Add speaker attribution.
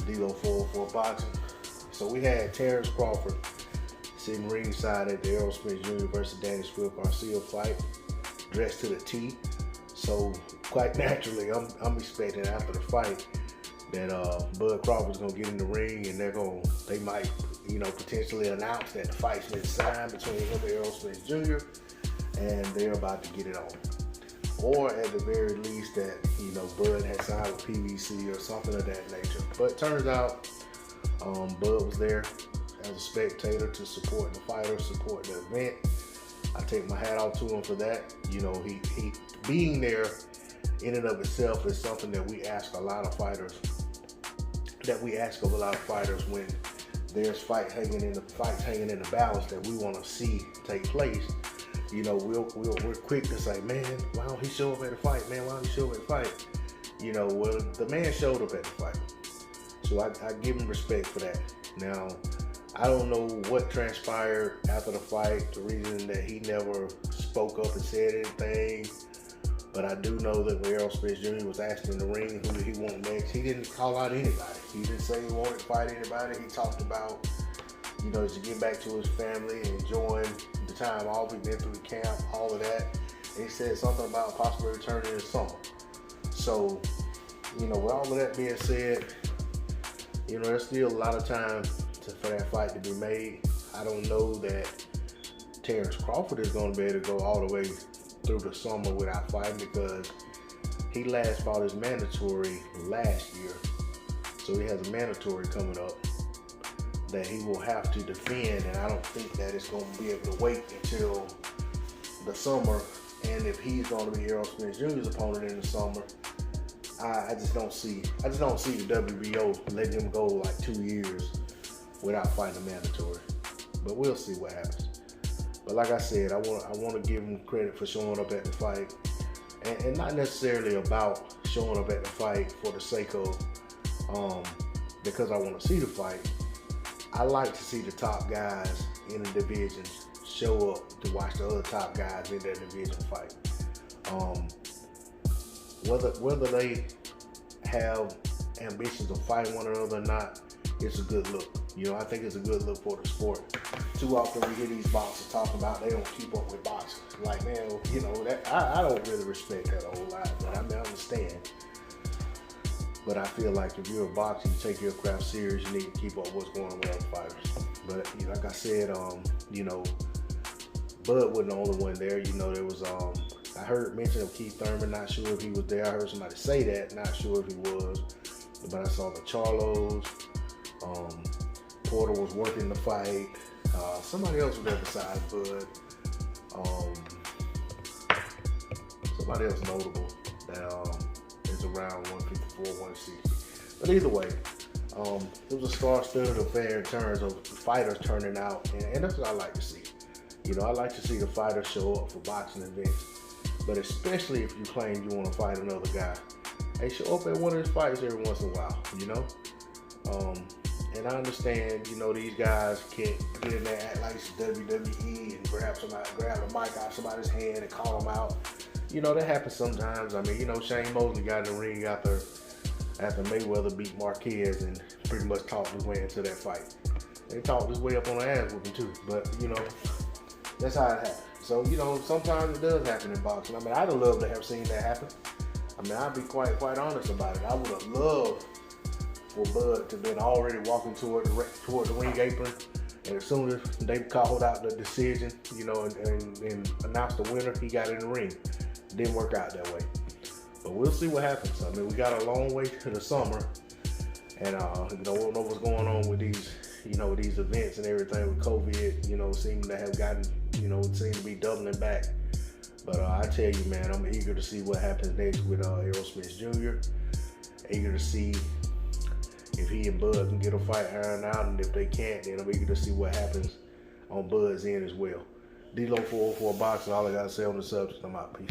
Speaker 1: D-Lo 404 Boxing. So we had Terrence Crawford sitting ringside at the Errol Spence Jr. versus Danny Swift Garcia fight, dressed to the T. So quite naturally, I'm expecting after the fight that Bud Crawford's gonna get in the ring and they might potentially announce that the fight's been signed between him and Errol Spence Jr. and they're about to get it on. Or at the very least that Bud had signed with PVC or something of that nature. But it turns out Bud was there as a spectator to support the fighter, support the event. I take my hat off to him for that. He being there in and of itself is something that we ask of a lot of fighters. When there's fights hanging in the balance that we want to see take place. We're quick to say, man, why don't he show up at the fight? Man, why don't he show up at the fight? Well, the man showed up at the fight. So I give him respect for that. Now, I don't know what transpired after the fight, the reason that he never spoke up and said anything. But I do know that when Errol Spence Jr. was asked in the ring who did he want next, he didn't call out anybody. He didn't say he wanted to fight anybody. He talked about, to get back to his family and enjoying the time off. He been through the camp, all of that. And he said something about possibly returning in the summer. So, with all of that being said, there's still a lot of time for that fight to be made. I don't know that Terrence Crawford is going to be able to go all the way through the summer without fighting because he last fought his mandatory last year. So he has a mandatory coming up that he will have to defend, and I don't think that it's going to be able to wait until the summer. And if he's going to be Errol Spence Jr.'s opponent in the summer, I just don't see the WBO letting him go like 2 years without fighting a mandatory. But we'll see what happens. But like I said, I want to give him credit for showing up at the fight, and not necessarily about showing up at the fight for the sake of because I want to see the fight. I like to see the top guys in the division show up to watch the other top guys in their division fight. Whether they have ambitions of fighting one another or not, it's a good look. I think it's a good look for the sport. Too often we hear these boxers talking about they don't keep up with boxing. Like, man, that I don't really respect that a whole lot, but I understand. But I feel like if you're a boxer, you take your craft serious, you need to keep up what's going on with other fighters. But like I said, Bud wasn't the only one there. There was I heard mention of Keith Thurman, not sure if he was there. I heard somebody say that, not sure if he was. But I saw the Charlos. Porter was working the fight. Somebody else was there besides Bud. Somebody else notable that is around 154, 160. But either way, it was a star-studded affair in terms of fighters turning out, and that's what I like to see. I like to see the fighters show up for boxing events, but especially if you claim you want to fight another guy. Hey, show up at one of his fights every once in a while, And I understand, these guys can't get in there, act like it's WWE and grab the mic out of somebody's hand and call them out. That happens sometimes. I mean, Shane Mosley got in the ring after Mayweather beat Marquez and pretty much talked his way into that fight. They talked his way up on the ass with him too. But, that's how it happens. So, sometimes it does happen in boxing. I'd have loved to have seen that happen. I'd be quite honest about it. I would have loved for Bud to have been already walking toward the ring apron, and as soon as they called out the decision, and announced the winner, he got in the ring. It didn't work out that way, but we'll see what happens. We got a long way to the summer, and we don't know what's going on with these, these events and everything with COVID. Seeming to have gotten, seem to be doubling back. But I tell you, man, I'm eager to see what happens next with Errol Spence Jr. Eager to see if he and Bud can get a fight ironed out, and if they can't, then I'm eager to see what happens on Bud's end as well. D-Lo 404 Boxing, all I got to say on the subject. I'm out. Peace.